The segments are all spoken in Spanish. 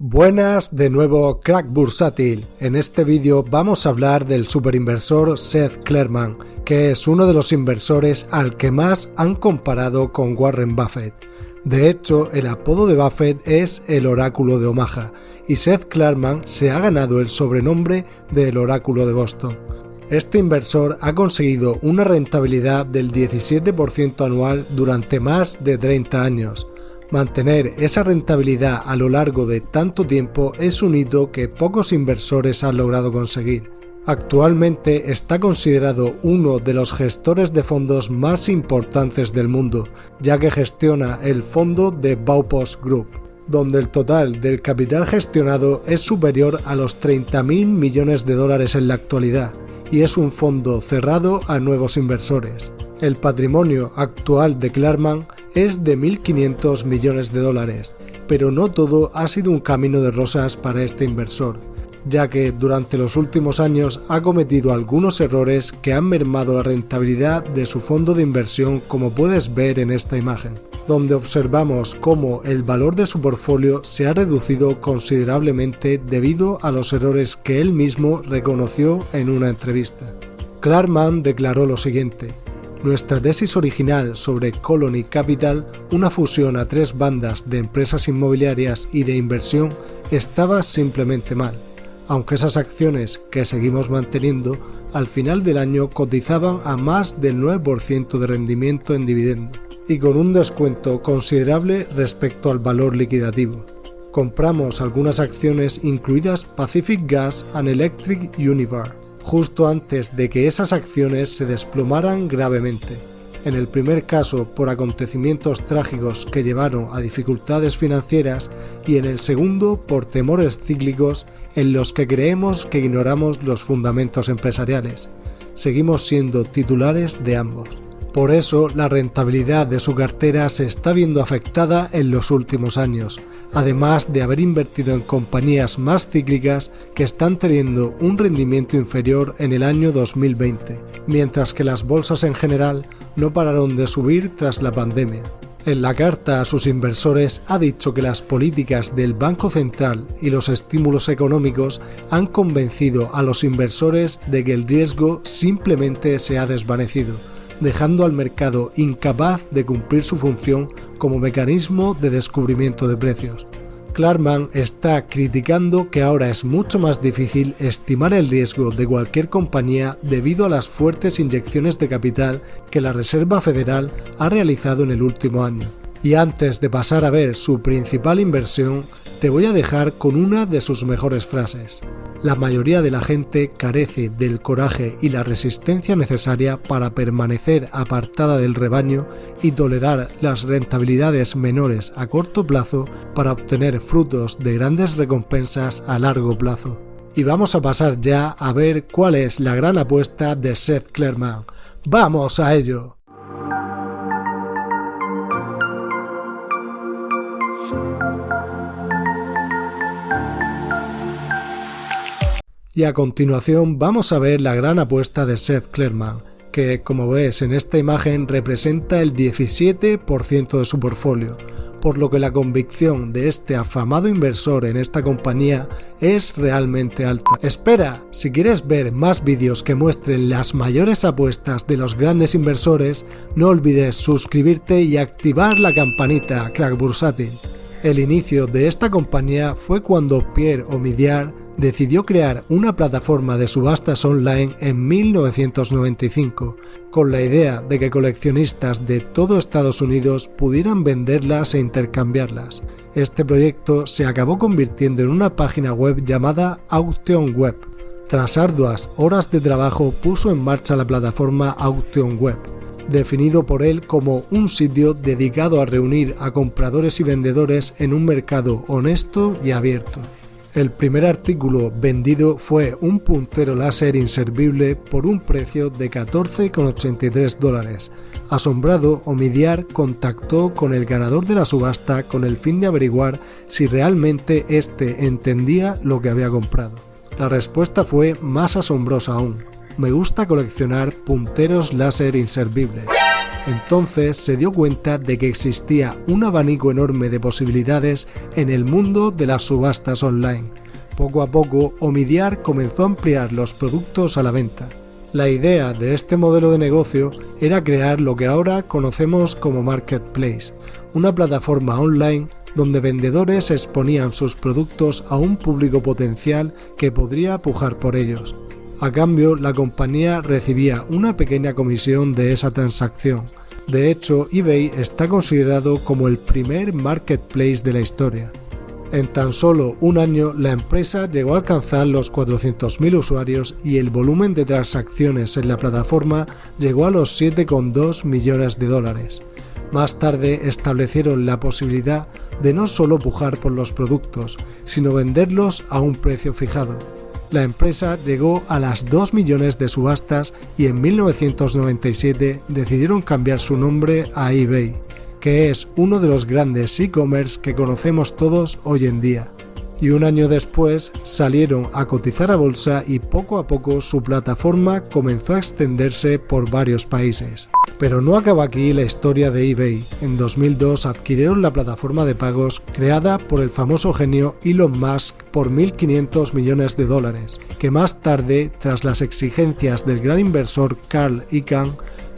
Buenas, de nuevo Crack Bursátil. En este vídeo vamos a hablar del superinversor Seth Klarman, que es uno de los inversores al que más han comparado con Warren Buffett. De hecho, el apodo de Buffett es el Oráculo de Omaha, y Seth Klarman se ha ganado el sobrenombre de el Oráculo de Boston. Este inversor ha conseguido una rentabilidad del 17% anual durante más de 30 años. Mantener esa rentabilidad a lo largo de tanto tiempo es un hito que pocos inversores han logrado conseguir. Actualmente está considerado uno de los gestores de fondos más importantes del mundo, ya que gestiona el fondo de Baupost Group, donde el total del capital gestionado es superior a los 30.000 millones de dólares en la actualidad, y es un fondo cerrado a nuevos inversores. El patrimonio actual de Klarman es de 1.500 millones de dólares, pero no todo ha sido un camino de rosas para este inversor, ya que durante los últimos años ha cometido algunos errores que han mermado la rentabilidad de su fondo de inversión, como puedes ver en esta imagen, donde observamos cómo el valor de su portfolio se ha reducido considerablemente debido a los errores que él mismo reconoció en una entrevista. Klarman declaró lo siguiente: nuestra tesis original sobre Colony Capital, una fusión a 3 bandas de empresas inmobiliarias y de inversión, estaba simplemente mal, aunque esas acciones que seguimos manteniendo al final del año cotizaban a más del 9% de rendimiento en dividendo y con un descuento considerable respecto al valor liquidativo. Compramos algunas acciones, incluidas Pacific Gas and Electric Univar, justo antes de que esas acciones se desplomaran gravemente. En el primer caso por acontecimientos trágicos que llevaron a dificultades financieras, y en el segundo por temores cíclicos en los que creemos que ignoramos los fundamentos empresariales. Seguimos siendo titulares de ambos. Por eso la rentabilidad de su cartera se está viendo afectada en los últimos años, además de haber invertido en compañías más cíclicas que están teniendo un rendimiento inferior en el año 2020, mientras que las bolsas en general no pararon de subir tras la pandemia. En la carta a sus inversores ha dicho que las políticas del Banco Central y los estímulos económicos han convencido a los inversores de que el riesgo simplemente se ha desvanecido, dejando al mercado incapaz de cumplir su función como mecanismo de descubrimiento de precios. Klarman está criticando que ahora es mucho más difícil estimar el riesgo de cualquier compañía debido a las fuertes inyecciones de capital que la Reserva Federal ha realizado en el último año. Y antes de pasar a ver su principal inversión, te voy a dejar con una de sus mejores frases: la mayoría de la gente carece del coraje y la resistencia necesaria para permanecer apartada del rebaño y tolerar las rentabilidades menores a corto plazo para obtener frutos de grandes recompensas a largo plazo. Y vamos a pasar ya a ver cuál es la gran apuesta de Seth Klarman. ¡Vamos a ello! Y a continuación vamos a ver la gran apuesta de Seth Klarman, que, como ves en esta imagen, representa el 17% de su portfolio, por lo que la convicción de este afamado inversor en esta compañía es realmente alta. Espera, si quieres ver más vídeos que muestren las mayores apuestas de los grandes inversores, no olvides suscribirte y activar la campanita, Crack Bursátil. El inicio de esta compañía fue cuando Pierre Omidyar decidió crear una plataforma de subastas online en 1995, con la idea de que coleccionistas de todo Estados Unidos pudieran venderlas e intercambiarlas. Este proyecto se acabó convirtiendo en una página web llamada Auction Web. Tras arduas horas de trabajo, puso en marcha la plataforma Auction Web, definido por él como un sitio dedicado a reunir a compradores y vendedores en un mercado honesto y abierto. El primer artículo vendido fue un puntero láser inservible por un precio de $14,83. Asombrado, Omidyar contactó con el ganador de la subasta con el fin de averiguar si realmente éste entendía lo que había comprado. La respuesta fue más asombrosa aún. me gusta coleccionar punteros láser inservibles. Entonces se dio cuenta de que existía un abanico enorme de posibilidades en el mundo de las subastas online. Poco a poco, Omidyar comenzó a ampliar los productos a la venta. La idea de este modelo de negocio era crear lo que ahora conocemos como Marketplace, una plataforma online donde vendedores exponían sus productos a un público potencial que podría pujar por ellos. A cambio, la compañía recibía una pequeña comisión de esa transacción. De hecho, eBay está considerado como el primer marketplace de la historia. En tan solo un año, la empresa llegó a alcanzar los 400.000 usuarios y el volumen de transacciones en la plataforma llegó a los 7,2 millones de dólares. Más tarde establecieron la posibilidad de no solo pujar por los productos, sino venderlos a un precio fijado. La empresa llegó a las 2 millones de subastas y en 1997 decidieron cambiar su nombre a eBay, que es uno de los grandes e-commerce que conocemos todos hoy en día. Y un año después salieron a cotizar a bolsa y poco a poco su plataforma comenzó a extenderse por varios países. Pero no acaba aquí la historia de eBay. En 2002 adquirieron la plataforma de pagos creada por el famoso genio Elon Musk por 1.500 millones de dólares, que más tarde, tras las exigencias del gran inversor Carl Icahn,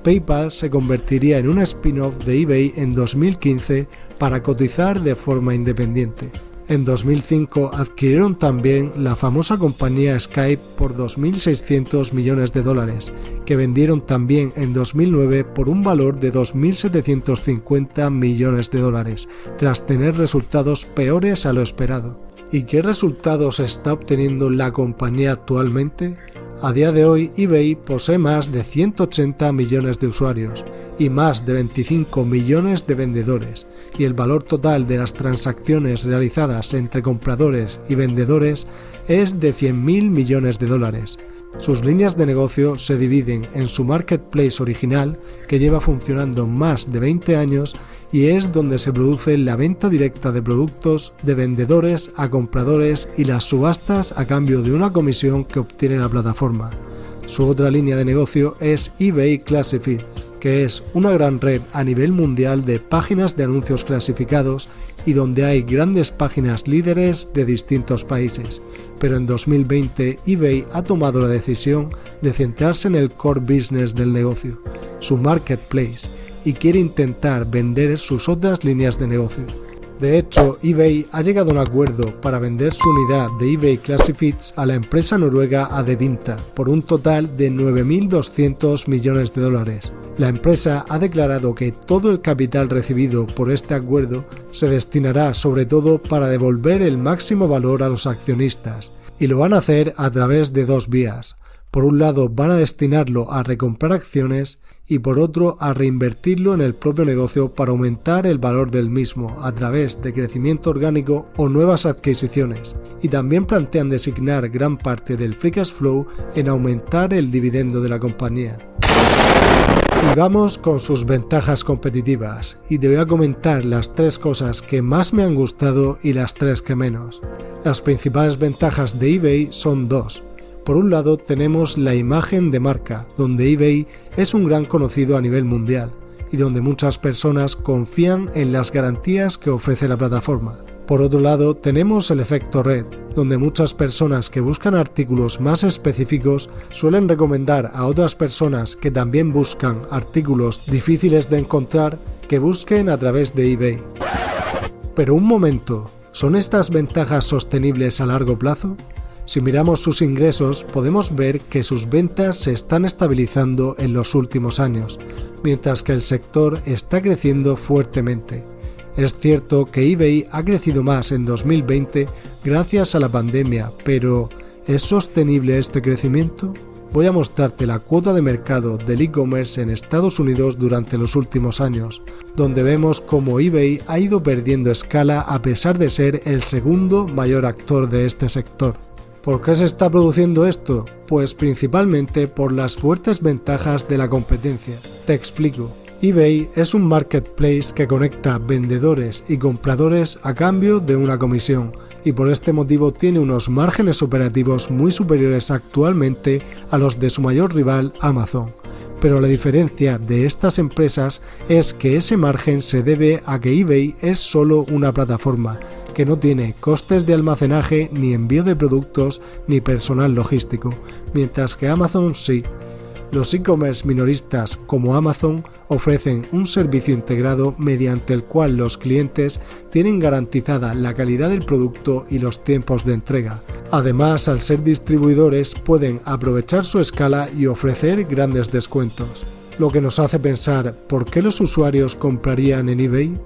PayPal se convertiría en un spin-off de eBay en 2015 para cotizar de forma independiente. En 2005 adquirieron también la famosa compañía Skype por 2.600 millones de dólares, que vendieron también en 2009 por un valor de 2.750 millones de dólares, tras tener resultados peores a lo esperado. ¿Y qué resultados está obteniendo la compañía actualmente? A día de hoy, eBay posee más de 180 millones de usuarios y más de 25 millones de vendedores, y el valor total de las transacciones realizadas entre compradores y vendedores es de 100.000 millones de dólares. Sus líneas de negocio se dividen en su marketplace original, que lleva funcionando más de 20 años y es donde se produce la venta directa de productos de vendedores a compradores y las subastas a cambio de una comisión que obtiene la plataforma. Su otra línea de negocio es eBay Classifieds, que es una gran red a nivel mundial de páginas de anuncios clasificados y donde hay grandes páginas líderes de distintos países. Pero en 2020 eBay ha tomado la decisión de centrarse en el core business del negocio, su marketplace, y quiere intentar vender sus otras líneas de negocio. De hecho, eBay ha llegado a un acuerdo para vender su unidad de eBay Classifieds a la empresa noruega Adevinta por un total de 9.200 millones de dólares. La empresa ha declarado que todo el capital recibido por este acuerdo se destinará sobre todo para devolver el máximo valor a los accionistas, y lo van a hacer a través de dos vías. Por un lado, van a destinarlo a recomprar acciones y por otro a reinvertirlo en el propio negocio para aumentar el valor del mismo a través de crecimiento orgánico o nuevas adquisiciones, y también plantean designar gran parte del free cash flow en aumentar el dividendo de la compañía. Y vamos con sus ventajas competitivas, y te voy a comentar las 3 cosas que más me han gustado y las 3 que menos. Las principales ventajas de eBay son 2. Por un lado tenemos la imagen de marca, donde eBay es un gran conocido a nivel mundial y donde muchas personas confían en las garantías que ofrece la plataforma. Por otro lado tenemos el efecto red, donde muchas personas que buscan artículos más específicos suelen recomendar a otras personas que también buscan artículos difíciles de encontrar que busquen a través de eBay. Pero un momento, ¿son estas ventajas sostenibles a largo plazo? Si miramos sus ingresos, podemos ver que sus ventas se están estabilizando en los últimos años, mientras que el sector está creciendo fuertemente. Es cierto que eBay ha crecido más en 2020 gracias a la pandemia, pero ¿es sostenible este crecimiento? Voy a mostrarte la cuota de mercado del e-commerce en Estados Unidos durante los últimos años, donde vemos cómo eBay ha ido perdiendo escala a pesar de ser el segundo mayor actor de este sector. ¿Por qué se está produciendo esto? Pues principalmente por las fuertes ventajas de la competencia. Te explico. eBay es un marketplace que conecta vendedores y compradores a cambio de una comisión, y por este motivo tiene unos márgenes operativos muy superiores actualmente a los de su mayor rival Amazon. Pero la diferencia de estas empresas es que ese margen se debe a que eBay es solo una plataforma, que no tiene costes de almacenaje, ni envío de productos, ni personal logístico, mientras que Amazon sí. Los e-commerce minoristas como Amazon ofrecen un servicio integrado mediante el cual los clientes tienen garantizada la calidad del producto y los tiempos de entrega. Además, al ser distribuidores pueden aprovechar su escala y ofrecer grandes descuentos. Lo que nos hace pensar, ¿por qué los usuarios comprarían en eBay?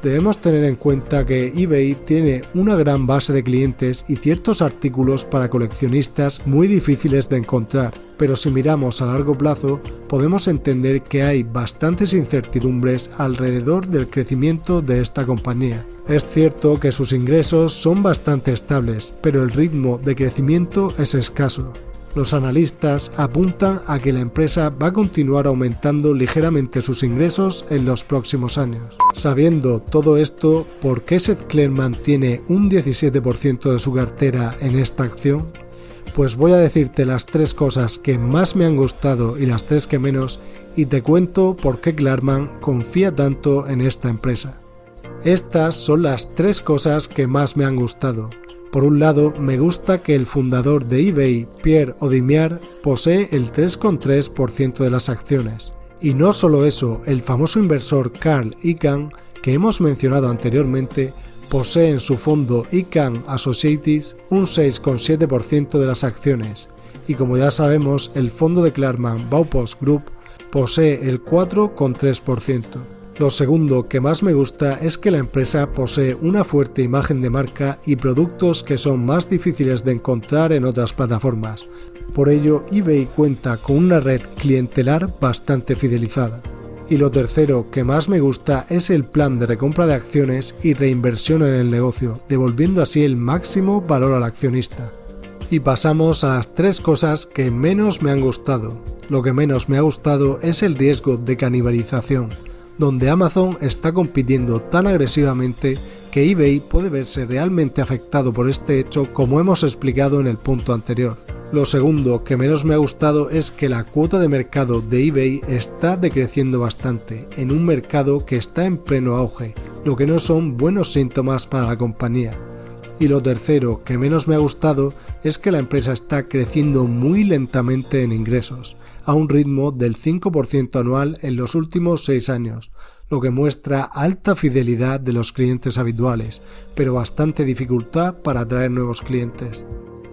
Debemos tener en cuenta que eBay tiene una gran base de clientes y ciertos artículos para coleccionistas muy difíciles de encontrar, pero si miramos a largo plazo podemos entender que hay bastantes incertidumbres alrededor del crecimiento de esta compañía. Es cierto que sus ingresos son bastante estables, pero el ritmo de crecimiento es escaso. Los analistas apuntan a que la empresa va a continuar aumentando ligeramente sus ingresos en los próximos años. Sabiendo todo esto, ¿por qué Seth Klarman tiene un 17% de su cartera en esta acción? Pues voy a decirte las 3 cosas que más me han gustado y las 3 que menos, y te cuento por qué Klarman confía tanto en esta empresa. Estas son las 3 cosas que más me han gustado. Por un lado, me gusta que el fundador de eBay, Pierre Omidyar, posee el 3,3% de las acciones. Y no solo eso, el famoso inversor Carl Icahn, que hemos mencionado anteriormente, posee en su fondo Icahn Associates un 6,7% de las acciones. Y como ya sabemos, el fondo de Klarman Baupost Group posee el 4,3%. Lo segundo que más me gusta es que la empresa posee una fuerte imagen de marca y productos que son más difíciles de encontrar en otras plataformas. Por ello, eBay cuenta con una red clientelar bastante fidelizada. Y lo tercero que más me gusta es el plan de recompra de acciones y reinversión en el negocio, devolviendo así el máximo valor al accionista. Y pasamos a las 3 cosas que menos me han gustado. Lo que menos me ha gustado es el riesgo de canibalización, donde Amazon está compitiendo tan agresivamente que eBay puede verse realmente afectado por este hecho, como hemos explicado en el punto anterior. Lo segundo que menos me ha gustado es que la cuota de mercado de eBay está decreciendo bastante en un mercado que está en pleno auge, lo que no son buenos síntomas para la compañía. Y lo tercero que menos me ha gustado es que la empresa está creciendo muy lentamente en ingresos, a un ritmo del 5% anual en los últimos 6 años, lo que muestra alta fidelidad de los clientes habituales, pero bastante dificultad para atraer nuevos clientes.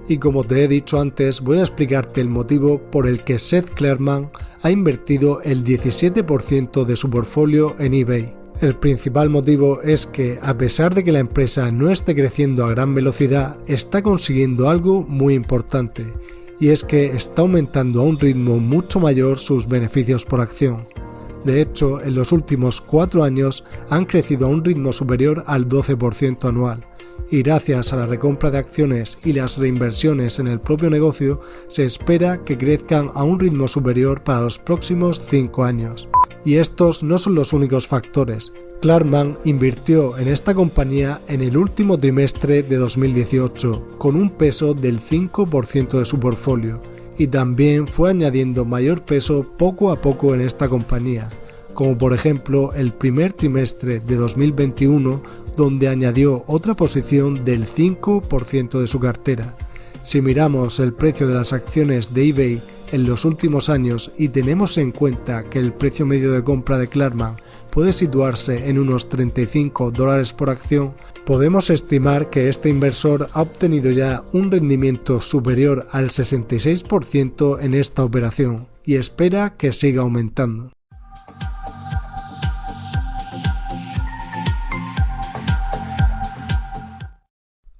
Y como te he dicho antes, voy a explicarte el motivo por el que Seth Klarman ha invertido el 17% de su portfolio en eBay. El principal motivo es que, a pesar de que la empresa no esté creciendo a gran velocidad, está consiguiendo algo muy importante, y es que está aumentando a un ritmo mucho mayor sus beneficios por acción. De hecho, en los últimos 4 años han crecido a un ritmo superior al 12% anual, y gracias a la recompra de acciones y las reinversiones en el propio negocio, se espera que crezcan a un ritmo superior para los próximos 5 años. Y estos no son los únicos factores. Klarman invirtió en esta compañía en el último trimestre de 2018, con un peso del 5% de su portfolio, y también fue añadiendo mayor peso poco a poco en esta compañía, como por ejemplo el primer trimestre de 2021, donde añadió otra posición del 5% de su cartera. Si miramos el precio de las acciones de eBay en los últimos años y tenemos en cuenta que el precio medio de compra de Klarman puede situarse en unos $35 por acción, podemos estimar que este inversor ha obtenido ya un rendimiento superior al 66% en esta operación y espera que siga aumentando.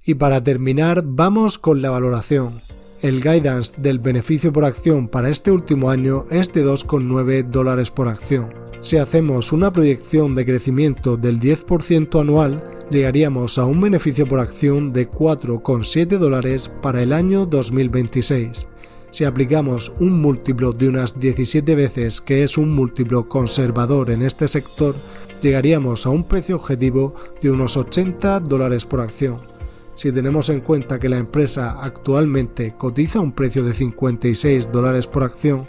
Y para terminar, vamos con la valoración. El guidance del beneficio por acción para este último año es de $2,9 por acción. Si hacemos una proyección de crecimiento del 10% anual, llegaríamos a un beneficio por acción de $4,7 para el año 2026. Si aplicamos un múltiplo de unas 17 veces, que es un múltiplo conservador en este sector, llegaríamos a un precio objetivo de unos $80 por acción. Si tenemos en cuenta que la empresa actualmente cotiza a un precio de $56 por acción,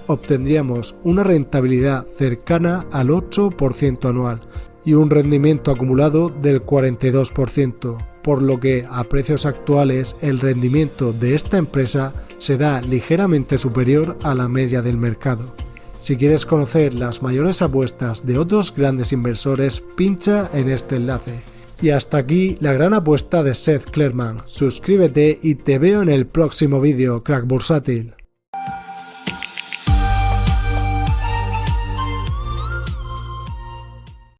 obtendríamos una rentabilidad cercana al 8% anual y un rendimiento acumulado del 42%, por lo que a precios actuales el rendimiento de esta empresa será ligeramente superior a la media del mercado. Si quieres conocer las mayores apuestas de otros grandes inversores, pincha en este enlace. Y hasta aquí la gran apuesta de Seth Klarman. Suscríbete y te veo en el próximo vídeo, crack bursátil.